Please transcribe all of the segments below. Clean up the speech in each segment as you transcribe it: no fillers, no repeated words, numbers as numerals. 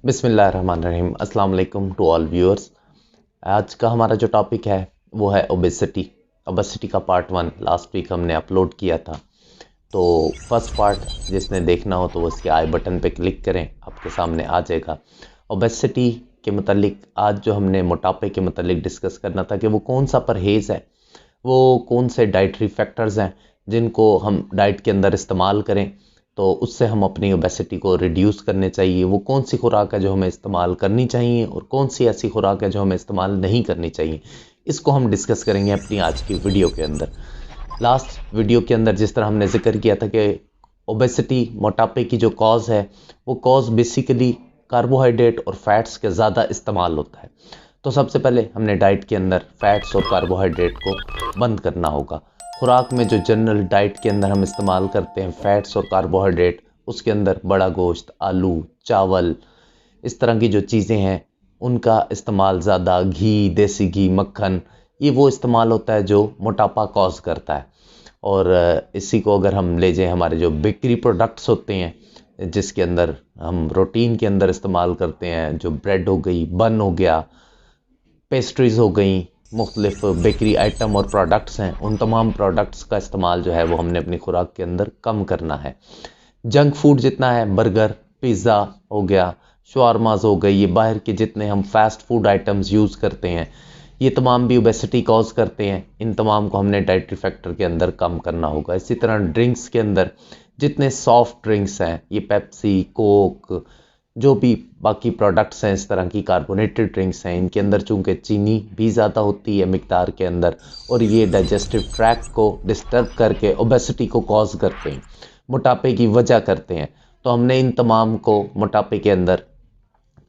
बिस्मिल्लाहिर्रहमानिर्रहीम। अस्सलाम वालेकुम टू ऑल व्यूअर्स। आज का हमारा जो टॉपिक है वो है ओबेसिटी का पार्ट 1 लास्ट वीक हमने अपलोड किया था। तो फर्स्ट पार्ट जिसने देखना हो तो वो इसके आई बटन पे क्लिक करें, आपके सामने आ जाएगा। ओबेसिटी के मतलब आज जो हमने मोटापे के मतलब डिस्कस करना था कि वो कौन सा परहेज़ है, वो कौन से डाइटरी फैक्टर्स हैं जिनको हम डाइट के अंदर इस्तेमाल करें तो उससे हम अपनी ओबेसिटी को रिड्यूस करने चाहिए। वो कौन सी खुराक है जो हमें इस्तेमाल करनी चाहिए और कौन सी ऐसी खुराक है जो हमें इस्तेमाल नहीं करनी चाहिए, इसको हम डिस्कस करेंगे अपनी आज की वीडियो के अंदर। लास्ट वीडियो के अंदर जिस तरह हमने जिक्र किया था कि ओबेसिटी मोटापे की जो कॉज है वो कॉज बेसिकली कार्बोहाइड्रेट और फैट्स के ज़्यादा इस्तेमाल होता है। तो सबसे पहले हमने डाइट के अंदर फैट्स और कार्बोहाइड्रेट को बंद करना होगा। खुराक में जो जनरल डाइट के अंदर हम इस्तेमाल करते हैं फैट्स और कार्बोहाइड्रेट, उसके अंदर बड़ा गोश्त, आलू, चावल, इस तरह की जो चीज़ें हैं उनका इस्तेमाल ज़्यादा, घी, देसी घी, मक्खन, ये वो इस्तेमाल होता है जो मोटापा कॉज करता है। और इसी को अगर हम ले जाएं, हमारे जो बेकरी प्रोडक्ट्स होते हैं जिसके अंदर हम रूटीन के अंदर इस्तेमाल करते हैं, जो ब्रेड हो गई, बन हो गया, पेस्ट्रीज़ हो गई, मुख्तलिफ बेकरी आइटम और प्रोडक्ट्स हैं, उन तमाम प्रोडक्ट्स का इस्तेमाल जो है वो हमने अपनी खुराक के अंदर कम करना है। जंक फूड जितना है, बर्गर, पिज़्ज़ा हो गया, शवारमाज हो गई, ये बाहर के जितने हम फास्ट फूड आइटम्स यूज़ करते हैं, ये तमाम भी ओबेसिटी कॉज करते हैं। इन तमाम को हमने डाइटरी फैक्टर के अंदर कम करना होगा। इसी तरह ड्रिंक्स के अंदर जितने सॉफ्ट ड्रिंक्स हैं, ये पेप्सी, कोक, जो भी बाकी प्रोडक्ट्स हैं, इस तरह की कार्बोनेटेड ड्रिंक्स हैं, इनके अंदर चूँकि चीनी भी ज़्यादा होती है मिकदार के अंदर और ये डाइजेस्टिव ट्रैक्ट को डिस्टर्ब करके ओबेसिटी को कॉज करते हैं, मोटापे की वजह करते हैं। तो हमने इन तमाम को मोटापे के अंदर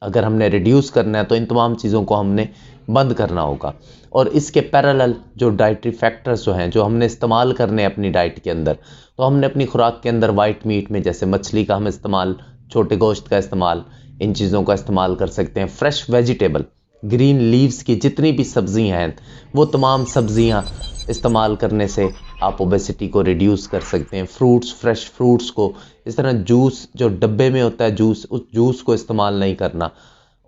अगर हमने रिड्यूस करना है तो इन तमाम चीज़ों को हमने बंद करना होगा। और इसके पैरेलल जो डाइटरी फैक्टर्स जो हैं जो हमने इस्तेमाल करने हैं अपनी डाइट के अंदर, तो हमने अपनी खुराक के अंदर वाइट मीट में जैसे मछली का हम इस्तेमाल, छोटे गोश्त का इस्तेमाल, इन चीज़ों का इस्तेमाल कर सकते हैं। फ्रेश वेजिटेबल, ग्रीन लीव्स की जितनी भी सब्जियां हैं वो तमाम सब्जियां इस्तेमाल करने से आप ओबेसिटी को रिड्यूस कर सकते हैं। फ्रूट्स, फ्रेश फ्रूट्स को, इस तरह जूस जो डब्बे में होता है जूस, उस जूस को इस्तेमाल नहीं करना।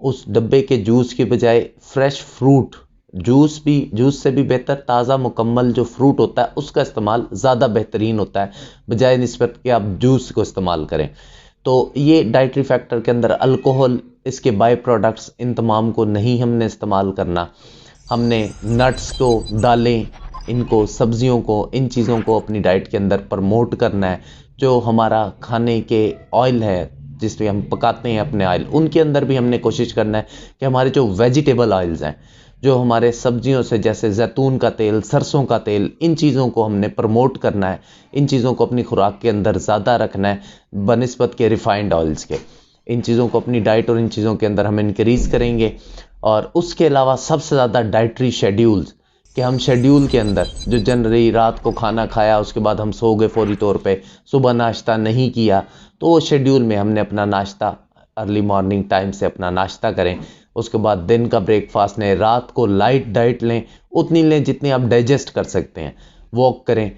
उस डब्बे के जूस की बजाय फ्रेश फ्रूट, जूस से भी बेहतर ताज़ा मुकम्मल जो फ्रूट होता है उसका इस्तेमाल ज़्यादा बेहतरीन होता है बजाय निस्बत कि आप जूस को इस्तेमाल करें। तो ये डाइटरी फैक्टर के अंदर अल्कोहल, इसके बाय प्रोडक्ट्स, इन तमाम को नहीं हमने इस्तेमाल करना। हमने नट्स को, दालें, इनको, सब्जियों को, इन चीज़ों को अपनी डाइट के अंदर प्रमोट करना है। जो हमारा खाने के ऑयल है जिसमें हम पकाते हैं अपने ऑयल, उनके अंदर भी हमने कोशिश करना है कि हमारे जो वेजिटेबल ऑयल्स हैं, जो हमारे सब्जियों से, जैसे जैतून का तेल, सरसों का तेल, इन चीज़ों को हमने प्रमोट करना है। इन चीज़ों को अपनी खुराक के अंदर ज़्यादा रखना है बनिस्बत के रिफाइंड ऑयल्स के। इन चीज़ों को अपनी डाइट और इन चीज़ों के अंदर हम इंक्रीज़ करेंगे। और उसके अलावा सबसे ज़्यादा डाइटरी शेड्यूल्स, कि हम शेड्यूल के अंदर जो जनरली रात को खाना खाया उसके बाद हम सो गए फौरी तौर पे, सुबह नाश्ता नहीं किया, तो वो शेड्यूल में हमने अपना नाश्ता अर्ली मॉर्निंग टाइम से अपना नाश्ता करें। उसके बाद दिन का ब्रेकफास्ट लें, रात को लाइट डाइट लें, उतनी लें जितनी आप डाइजेस्ट कर सकते हैं। वॉक करें।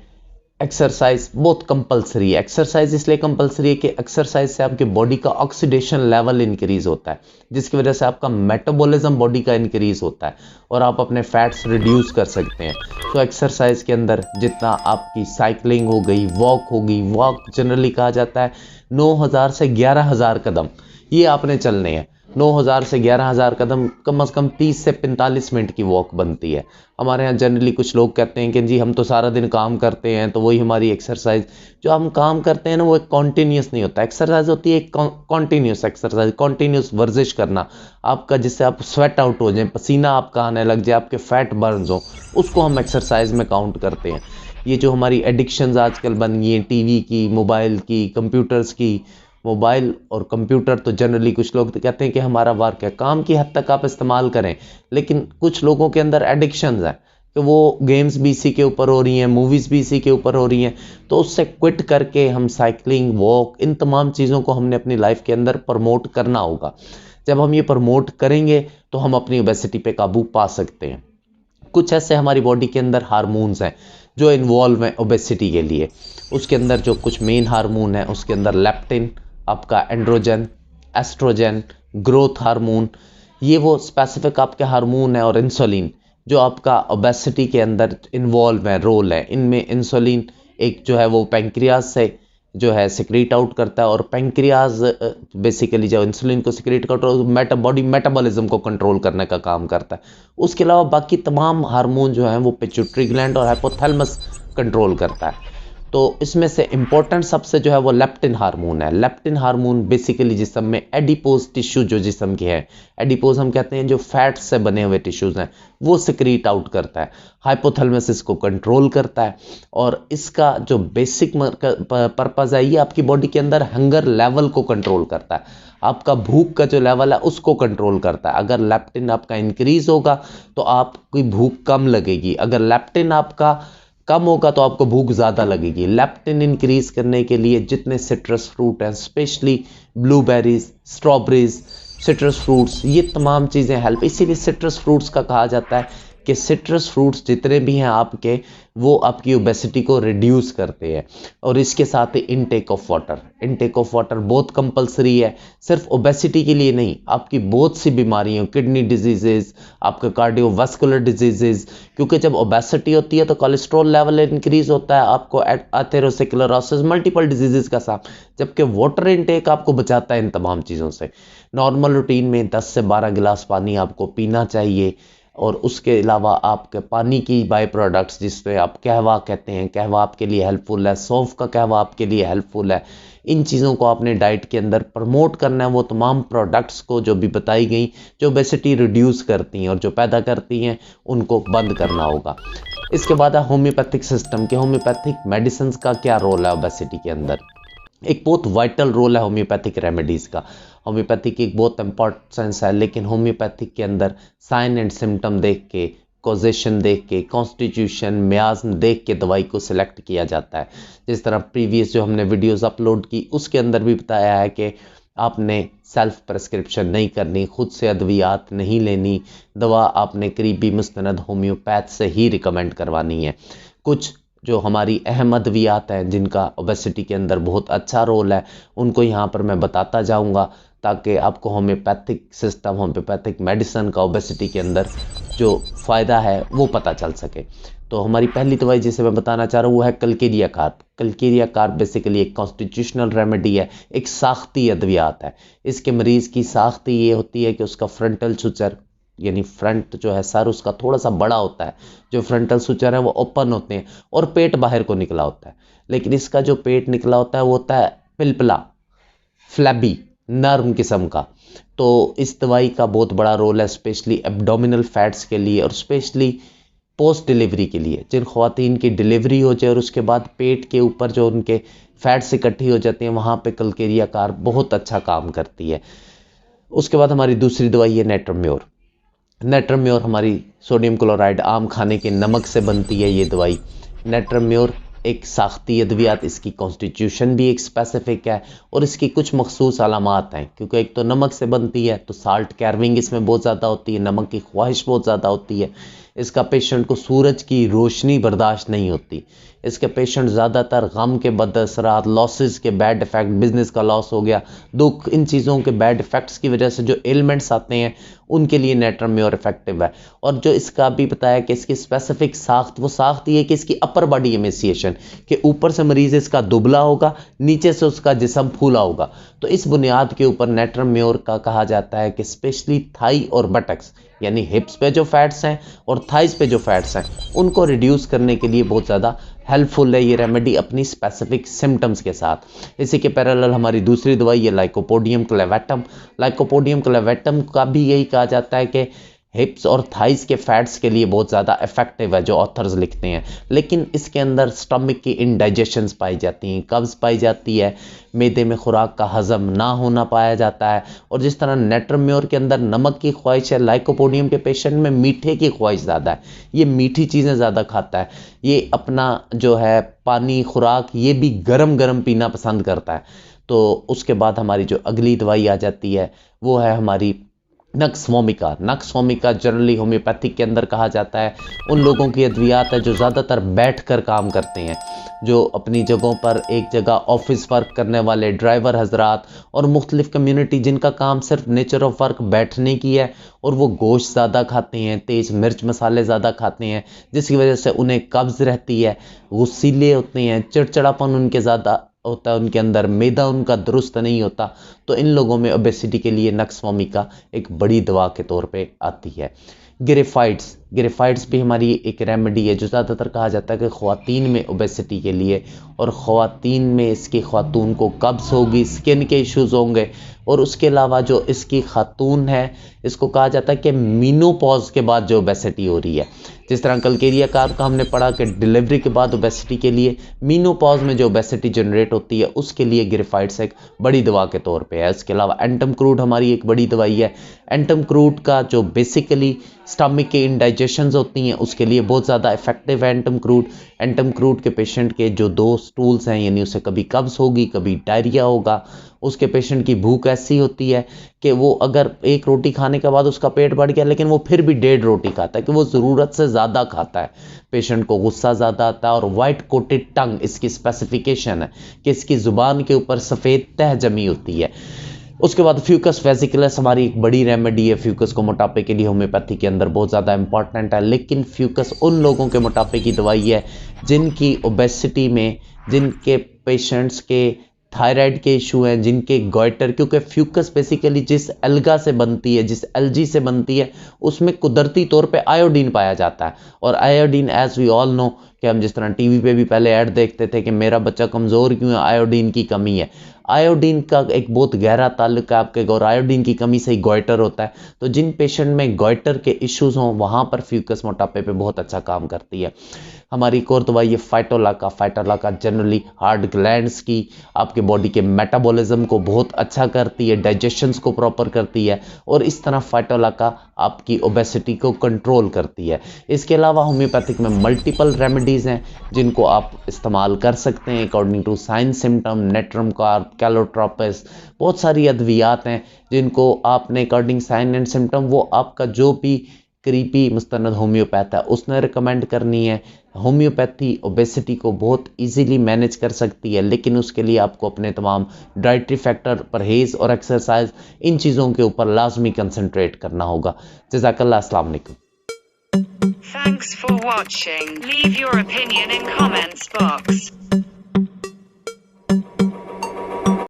एक्सरसाइज बहुत कंपलसरी है। एक्सरसाइज इसलिए कंपलसरी है कि एक्सरसाइज से आपकी बॉडी का ऑक्सीडेशन लेवल इंक्रीज होता है, जिसकी वजह से आपका मेटाबॉलिज्म बॉडी का इंक्रीज होता है और आप अपने फैट्स रिड्यूस कर सकते हैं। तो एक्सरसाइज के अंदर जितना आपकी साइकिलिंग हो गई, वॉक होगी, वॉक जनरली कहा जाता है 9,000 से 11,000 कदम, ये आपने चलने हैं। 9,000 से 11,000 कदम कम से कम 30 से 45 मिनट की वॉक बनती है। हमारे यहाँ जनरली कुछ लोग कहते हैं कि जी हम तो सारा दिन काम करते हैं तो वही हमारी एक्सरसाइज। जो हम काम करते हैं ना वो एक कॉन्टीन्यूस नहीं होता। एक्सरसाइज होती है एक कॉन्टीन्यूस एक्सरसाइज, कॉन्टीन्यूस वर्जिश करना आपका, जिससे आप स्वेट आउट हो जाए, पसीना आपका आने लग जाए, आपके फैट बर्न्स हो, उसको हम एक्सरसाइज में काउंट करते हैं। ये जो हमारी एडिक्शंस आजकल बन गई हैं, टीवी की, मोबाइल की, कंप्यूटर्स की, मोबाइल और कंप्यूटर तो जनरली कुछ लोग तो कहते हैं कि हमारा वर्क है, काम की हद तक आप इस्तेमाल करें, लेकिन कुछ लोगों के अंदर एडिक्शंस हैं कि वो गेम्स भी इसी के ऊपर हो रही हैं, मूवीज़ भी इसी के ऊपर हो रही हैं। तो उससे क्विट करके हम साइकिलिंग, वॉक, इन तमाम चीज़ों को हमने अपनी लाइफ के अंदर प्रमोट करना होगा। जब हम ये प्रमोट करेंगे तो हम अपनी ओबेसिटी पे काबू पा सकते हैं। कुछ ऐसे हमारी बॉडी के अंदर हार्मोन्स हैं जो इन्वॉल्व हैं ओबेसिटी के लिए। उसके अंदर जो कुछ मेन हार्मोन है, उसके अंदर लेप्टिन, आपका एंड्रोजन, एस्ट्रोजन, ग्रोथ हार्मोन, ये वो स्पेसिफिक आपके हार्मोन है, और इंसुलिन जो आपका ओबेसिटी के अंदर इन्वॉल्व है, रोल है। इनमें इंसुलिन एक जो है वो पैंक्रियाज से जो है सिक्रीट आउट करता है, और पैंक्रियाज बेसिकली जो इंसुलिन को सिक्रीट करता है बॉडी मेटाबॉलिज्म को कंट्रोल करने का काम करता है। उसके अलावा बाकी तमाम हार्मोन जो हैं वो पिट्यूटरी ग्लैंड और हाइपोथैलेमस कंट्रोल करता है। तो इसमें से इम्पोर्टेंट सबसे जो है वो लेप्टिन हार्मोन है। लेप्टिन हार्मोन बेसिकली जिस्म में एडिपोज टिश्यू जो जिस्म की है, एडिपोज हम कहते हैं जो फैट से बने हुए टिश्यूज हैं, वो सिक्रीट आउट करता है। हाइपोथैलेमस इसको कंट्रोल करता है, और इसका जो बेसिक पर्पज है ये आपकी बॉडी के अंदर हंगर लेवल को कंट्रोल करता है। आपका भूख का जो लेवल है उसको कंट्रोल करता है। अगर लेप्टिन आपका इंक्रीज होगा तो आपकी भूख कम लगेगी, अगर लेप्टिन आपका कम होगा तो आपको भूख ज़्यादा लगेगी। लेप्टिन इंक्रीज करने के लिए जितने सिट्रस फ्रूट हैं, specially blueberries, strawberries, citrus fruits, ये तमाम चीज़ें हेल्प, इसीलिए सिट्रस फ्रूट्स का कहा जाता है कि सिट्रस फ्रूट्स जितने भी हैं आपके, वो आपकी ओबेसिटी को रिड्यूस करते हैं। और इसके साथ ही intake of water, intake of water बहुत कंपलसरी है, सिर्फ ओबेसिटी के लिए नहीं, आपकी बहुत सी बीमारियों, किडनी डिजीजेज, आपका कार्डियोवास्कुलर डिजीजेज, क्योंकि जब ओबेसिटी होती है तो कोलेस्ट्रॉल लेवल इंक्रीज होता है, आपको एथेरोस्क्लेरोसिस, मल्टीपल डिजीजेज का साथ, जबकि वाटर इनटेक आपको बचाता है इन तमाम चीज़ों से। नॉर्मल रूटीन में 10 से 12 गिलास पानी आपको पीना चाहिए, और उसके अलावा आपके पानी की बाई प्रोडक्ट्स जिसपे आप कहवा कहते हैं, कहवा आपके लिए हेल्पफुल है, सौंफ का कहवा आपके लिए हेल्पफुल है। इन चीज़ों को आपने डाइट के अंदर प्रमोट करना है, वो तमाम प्रोडक्ट्स को जो भी बताई गई जो ओबेसिटी रिड्यूस करती हैं और जो पैदा करती हैं, उनको बंद करना होगा। इसके बाद है होम्योपैथिक सिस्टम के, होम्योपैथिक मेडिसिन का क्या रोल है ओबेसिटी के अंदर। एक बहुत वाइटल रोल है होम्योपैथिक रेमेडीज़ का। होम्योपैथिक एक बहुत इंपॉर्टेंस है, लेकिन होम्योपैथिक के अंदर साइन एंड सिम्टम देख के, कॉजेशन देख के, कॉन्स्टिट्यूशन, मियाज्म देख के दवाई को सिलेक्ट किया जाता है। जिस तरह प्रीवियस जो हमने वीडियोस अपलोड की उसके अंदर भी बताया है कि आपने सेल्फ प्रेस्क्रिप्शन नहीं करनी, खुद से अद्वियात नहीं लेनी, दवा आपने करीबी मुस्तनद होम्योपैथ से ही रिकमेंड करवानी है। कुछ जो हमारी अहम अद्वियात हैं जिनका ओबेसिटी के अंदर बहुत अच्छा रोल है, उनको यहाँ पर मैं बताता जाऊँगा, ताकि आपको होम्योपैथिक सिस्टम, होम्योपैथिक मेडिसिन का ओबेसिटी के अंदर जो फ़ायदा है वो पता चल सके। तो हमारी पहली दवाई जिसे मैं बताना चाह रहा हूँ वो है Calcarea carb. Calcarea carb basically एक कॉन्स्टिट्यूशनल रेमेडी है, एक साख्ती अद्वियात है। इसके मरीज़ की साख्ती ये होती है कि उसका फ्रंटल सुचर, यानी फ्रंट जो है सर उसका थोड़ा सा बड़ा होता है, जो फ्रंटल सुचर है वो ओपन होते हैं, और पेट बाहर को निकला होता है। लेकिन इसका जो पेट निकला होता है वो होता है पिलपिला, फ्लैबी, नर्म किस्म का। तो इस दवाई का बहुत बड़ा रोल है, स्पेशली एब्डोमिनल फैट्स के लिए, और स्पेशली पोस्ट डिलीवरी के लिए। जिन ख्वातीन की डिलीवरी हो जाए और उसके बाद पेट के ऊपर जो उनके फैट्स इकट्ठी हो जाती हैं, वहाँ पे कलकेरिया कार्ब बहुत अच्छा काम करती है। उसके बाद हमारी दूसरी दवाई है नेट्रम्योर। नेट्रम्योर हमारी सोडियम क्लोराइड, आम खाने के नमक से बनती है ये दवाई। नेट्रम्योर एक साख्ती अद्वियात, इसकी कॉन्स्टिट्यूशन भी एक स्पेसिफिक है, और इसकी कुछ मखसूस अलामात हैं, क्योंकि एक तो नमक से बनती है तो साल्ट कैर्विंग इसमें बहुत ज़्यादा होती है, नमक की ख्वाहिश बहुत ज़्यादा होती है। इसका पेशेंट को सूरज की रोशनी बर्दाश्त नहीं होती। इसके पेशेंट ज़्यादातर गम के बदअसरात, लॉसेस के बैड इफ़ेक्ट, बिजनेस का लॉस हो गया, दुख, इन चीज़ों के बैड इफ़ेक्ट्स की वजह से जो एलिमेंट्स आते हैं उनके लिए नेट्रम्योर इफेक्टिव है। और जो इसका भी बताया कि इसकी स्पेसिफिक साख्त, वो साख्त ये है कि इसकी अपर बॉडी एमेसिएशन, कि ऊपर से मरीज़ इसका दुबला होगा, नीचे से उसका जिस्म फूला होगा। तो इस बुनियाद के ऊपर नेट्रम्योर का कहा जाता है कि स्पेशली थाई और बटक्स, यानी हिप्स पे जो फैट्स हैं और थाइस पे जो फैट्स हैं, उनको रिड्यूस करने के लिए बहुत ज़्यादा हेल्पफुल है ये रेमेडी अपनी स्पेसिफिक सिम्टम्स के साथ। इसी के पैरेलल हमारी दूसरी दवाई है लाइकोपोडियम क्लेवेटम। लाइकोपोडियम क्लेवेटम का भी यही कहा जाता है कि हिप्स और थाइस के फैट्स के लिए बहुत ज़्यादा इफेक्टिव है, जो ऑथर्स लिखते हैं। लेकिन इसके अंदर स्टमक की इंडाइजेशंस पाई जाती हैं, कब्ज़ पाई जाती है, मैदे में खुराक का हज़म ना होना पाया जाता है। और जिस तरह नेट्रम्योर के अंदर नमक की ख्वाहिश है, लाइकोपोडियम के पेशेंट में मीठे की ख्वाहिश ज़्यादा है, ये मीठी चीज़ें ज़्यादा खाता है, ये अपना जो है पानी, खुराक, ये भी गरम गरम पीना पसंद करता है। तो उसके बाद हमारी जो अगली दवाई आ जाती है वो है हमारी nux vomica. Nux vomica generally homeopathic के अंदर कहा जाता है उन लोगों की अद्वियात है जो ज़्यादातर बैठकर काम करते हैं, जो अपनी जगहों पर एक जगह ऑफिस वर्क करने वाले ड्राइवर हजरात और मुख्तलिफ कम्युनिटी जिनका काम सिर्फ नेचर ऑफ वर्क बैठने की है, और वो गोश्त ज़्यादा खाते हैं, तेज़ मिर्च मसाले ज़्यादा खाते हैं, जिसकी वजह से उन्हें कब्ज़ रहती है, गुस्सीले होते हैं, चिड़चिड़ापन उनके ज़्यादा होता है उनके अंदर, मैदा उनका दुरुस्त नहीं होता। तो इन लोगों में ओबेसिटी के लिए नक्स वोमिका एक बड़ी दवा के तौर पे आती है। ग्रेफाइट्स भी हमारी एक रेमेडी है जो ज़्यादातर कहा जाता है कि ख़वातीन में ओबेसिटी के लिए, और ख़वातीन में इसकी ख़ातून को कब्ज़ होगी, स्किन के इश्यूज़ होंगे, और उसके अलावा जो इसकी खातून है इसको कहा जाता है कि मीनोपॉज के बाद जो ओबेसिटी हो रही है, जिस तरह कलकेरिया कार का हमने पढ़ा कि डिलीवरी के बाद ओबेसिटी के लिए, मीनोपॉज में जो ओबेसिटी जनरेट होती है उसके लिए ग्रेफाइट्स एक बड़ी दवा के तौर पे है। इसके अलावा एंटम क्रूड हमारी एक बड़ी दवाई है। एंटम क्रूड का जो बेसिकली स्टमक के इंडाइजेशंस होती हैं उसके लिए बहुत ज़्यादा इफेक्टिव है एंटम क्रूड। एंटम क्रूड के पेशेंट के जो 2 स्टूल्स हैं, यानी उसे कभी कब्ज़ होगी कभी डायरिया होगा, उसके पेशेंट की भूख ऐसी होती है कि वो अगर एक रोटी खाने के बाद उसका पेट बढ़ गया लेकिन वो फिर भी 1.5 रोटी खाता है, कि वो ज़रूरत से ज़्यादा खाता है। पेशेंट को गुस्सा ज़्यादा आता है, और वाइट कोटेड टंग इसकी स्पेसिफिकेशन है कि इसकी ज़ुबान के ऊपर सफ़ेद तह जमी होती है। उसके बाद फ्यूकस वेसिकुलस हमारी एक बड़ी रेमेडी है। फ्यूकस को मोटापे के लिए होम्योपैथी के अंदर बहुत ज़्यादा इंपॉर्टेंट है, लेकिन फ्यूकस उन लोगों के मोटापे की दवाई है जिनकी ओबेसिटी में, जिनके पेशेंट्स के थायराइड के इशू हैं, जिनके गॉइटर, क्योंकि फ्यूकस बेसिकली जिस एल्गा से बनती है, जिस एल्जी से बनती है, उसमें कुदरती तौर पे आयोडीन पाया जाता है। और iodine as we all know कि हम जिस तरह टीवी पे भी पहले ऐड देखते थे कि मेरा बच्चा कमज़ोर क्यों है, आयोडीन की कमी है। आयोडीन का एक बहुत गहरा ताल्लुक है आपके, और आयोडीन की कमी से ही गॉइटर होता है। तो जिन पेशेंट में गॉइटर के इश्यूज़ हों वहाँ पर फ्यूकस मोटापे पे बहुत अच्छा काम करती है। हमारी एक और दवाई है फाइटोलाका। फाइटोलाका जनरली हार्ट ग्लैंड्स की, आपके बॉडी के मेटाबॉलिज्म को बहुत अच्छा करती है, डाइजेशंस को प्रॉपर करती है, और इस तरह फाइटोलाका आपकी ओबेसिटी को कंट्रोल करती है। इसके अलावा होम्योपैथिक में मल्टीपल रेमेडीज़ हैं जिनको आप इस्तेमाल कर सकते हैं according to sign symptom, natrum carb, calotropis, बहुत सारी अद्वियात हैं जिनको आपने अकॉर्डिंग साइन एंड सिम्टम, वो आपका जो भी करीबी मुस्तनद होम्योपैथ है उसने रिकमेंड करनी है। होम्योपैथी ओबेसिटी को बहुत इजीली मैनेज कर सकती है, लेकिन उसके लिए आपको अपने तमाम डाइटरी फैक्टर, परहेज़ और एक्सरसाइज, इन चीज़ों के ऊपर लाजमी कंसंट्रेट करना होगा। जज़ाकल्लाह, अस्सलाम वालेकुम। Thanks for watching. Leave your opinion in comments box.